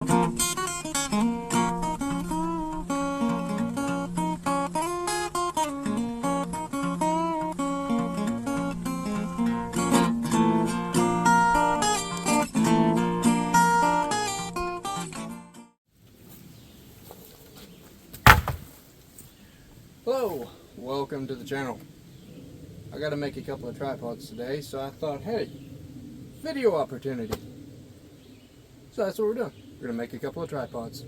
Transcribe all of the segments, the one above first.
Hello, welcome to the channel. I got to make a couple of tripods today, so I thought, hey, video opportunity. So that's what we're doing. We're going to make a couple of tripods.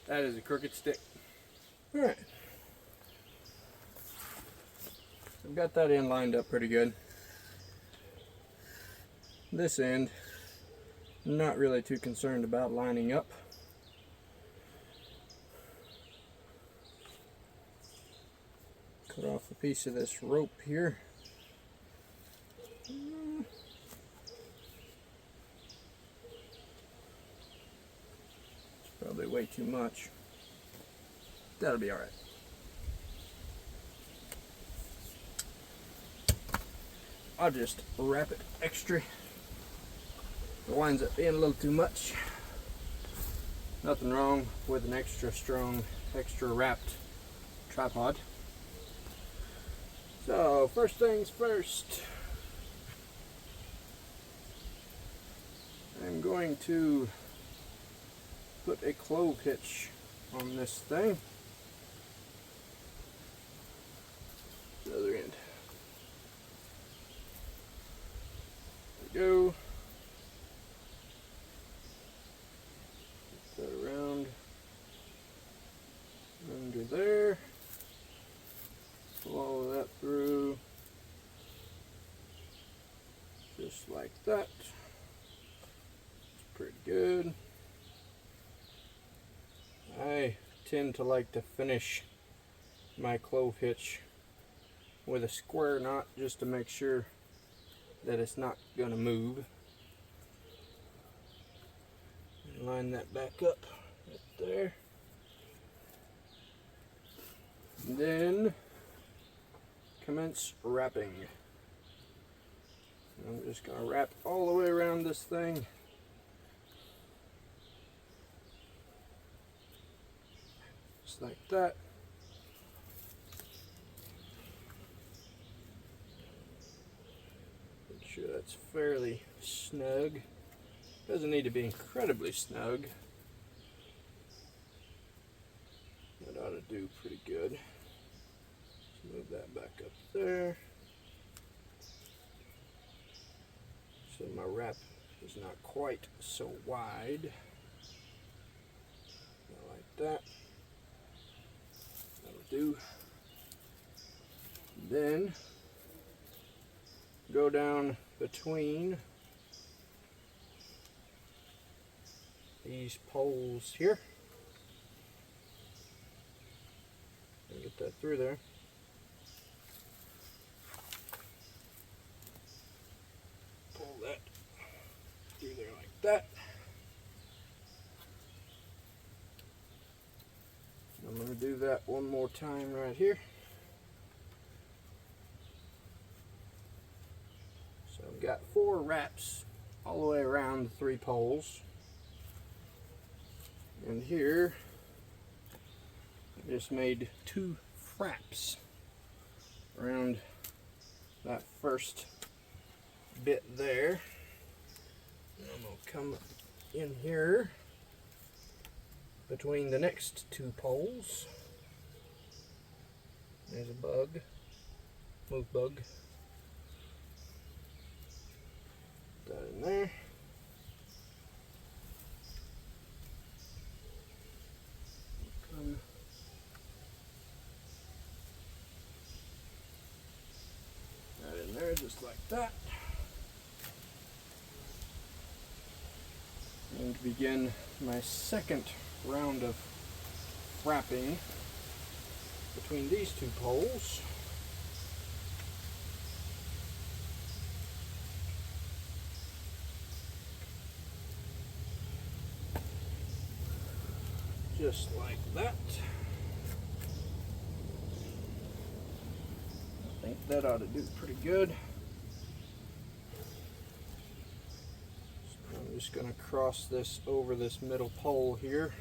That is a crooked stick. Alright. I've got that end lined up pretty good. This end, not really too concerned about lining up. Cut off a piece of this rope here. It's probably way too much. That'll be alright. I'll just wrap it extra. It winds up being a little too much. Nothing wrong with an extra strong, extra wrapped tripod. So first things first, I'm going to put a clove hitch on this thing. The other end. There we go. Put that around under there. Follow that through just like that. It's pretty good. I tend to like to finish my clove hitch with a square knot just to make sure that it's not going to move. And line that back up right there. And then commence wrapping. I'm just going to wrap all the way around this thing. Just like that. Make sure that's fairly snug. Doesn't need to be incredibly snug. That ought to do pretty good. Move that back up there. So my wrap is not quite so wide. Like that. That'll do. Then go down between these poles here. And get that through there. Pull that through there like that. I'm going to do that one more time right here. So I've got 4 wraps all the way around the 3 poles. And here I just made 2 fraps around that first bit there. And I'm going to come in here between the next 2 poles. There's a bug. Move bug. Put that in there. Come that in there just like that. And begin my second round of wrapping between these 2 poles. Just like that. I think that ought to do pretty good. just going to cross this over this middle pole here.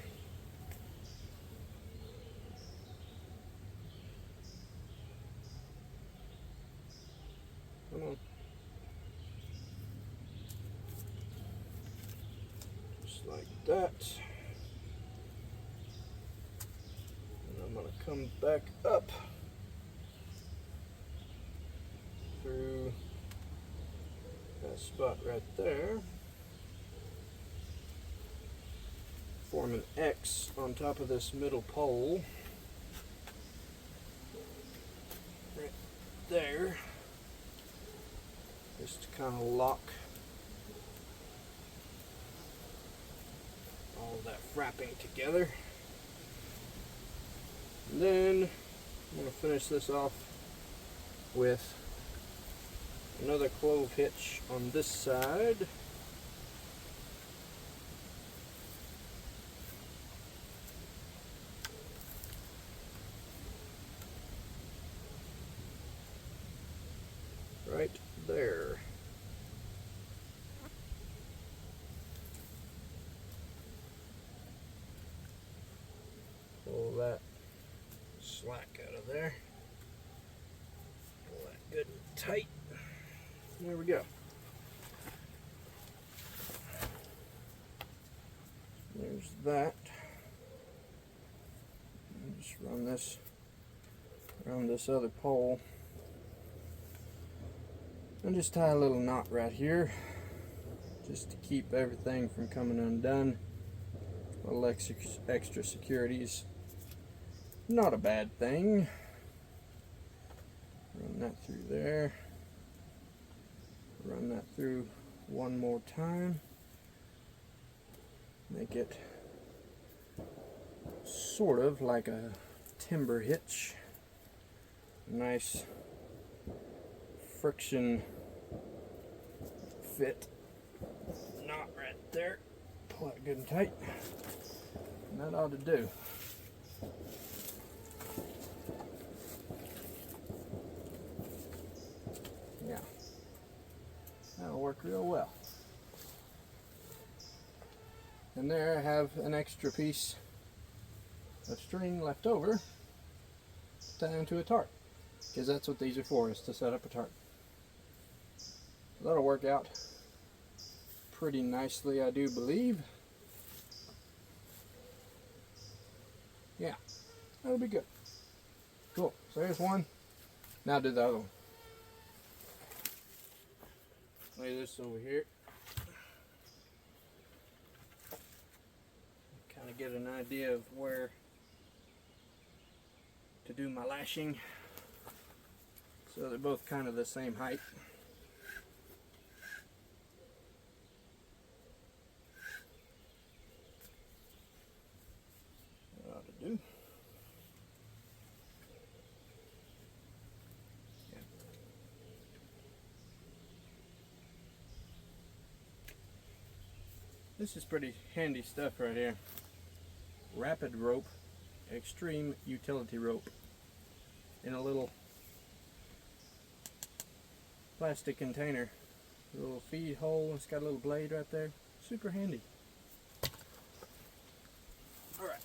Come on. Just like that. And I'm going to come back up through that spot right there. Form an X on top of this middle pole. Right there. Just to kind of lock all of that frapping together. And then I'm going to finish this off with another clove hitch on this side. Right there. Pull that slack out of there. Pull that good and tight. There we go. There's that. And just run this around this other pole. And just tie a little knot right here, just to keep everything from coming undone. A little extra security is not a bad thing. Run that through there. Run that through one more time. Make it sort of like a timber hitch. Nice friction fit knot right there. Pull it good and tight. And that ought to do. Yeah, that'll work real well. And there I have an extra piece of string left over to tie into a tarp, because that's what these are for, is to set up a tarp. That'll work out pretty nicely, I do believe. Yeah, that'll be good. Cool. So there's one. Now do the other one. Lay this over here. Kind of get an idea of where to do my lashing. So they're both kind of the same height. That ought to do. Yeah. This is pretty handy stuff right here. Rapid rope, extreme utility rope, in a little plastic container. A little feed hole, it's got a little blade right there. Super handy. Alright.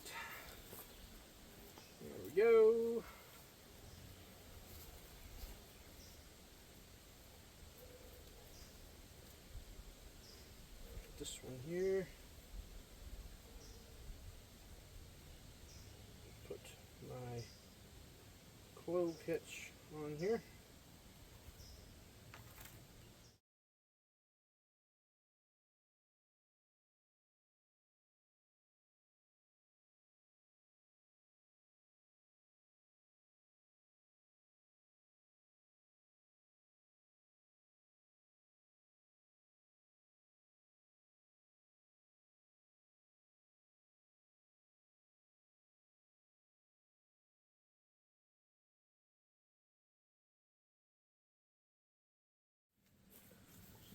There we go. This one here. Put my clove hitch on here.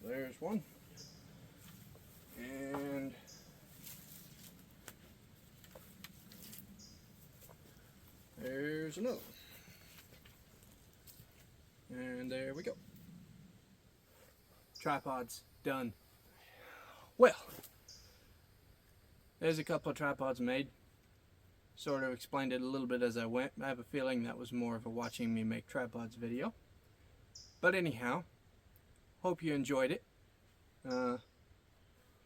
There's one. And there's another one. And there we go. Tripod's done. Well, there's a couple of tripods made. Sort of explained it a little bit as I went. I have a feeling that was more of a watching me make tripods video. But anyhow, hope you enjoyed it.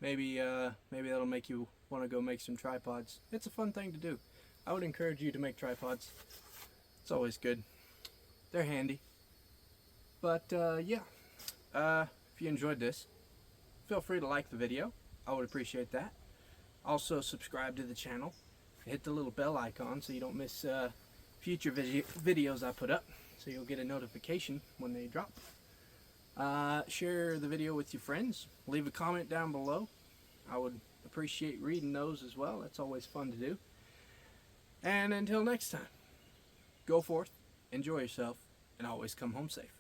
Maybe that'll make you want to go make some tripods. It's a fun thing to do. I would encourage you to make tripods. It's always good. They're handy. But yeah, if you enjoyed this, feel free to like the video. I would appreciate that. Also subscribe to the channel. Hit the little bell icon so you don't miss future videos I put up, so you'll get a notification when they drop. Share the video with your friends. Leave a comment down below. I would appreciate reading those as well. That's always fun to do. And until next time, go forth, enjoy yourself, and always come home safe.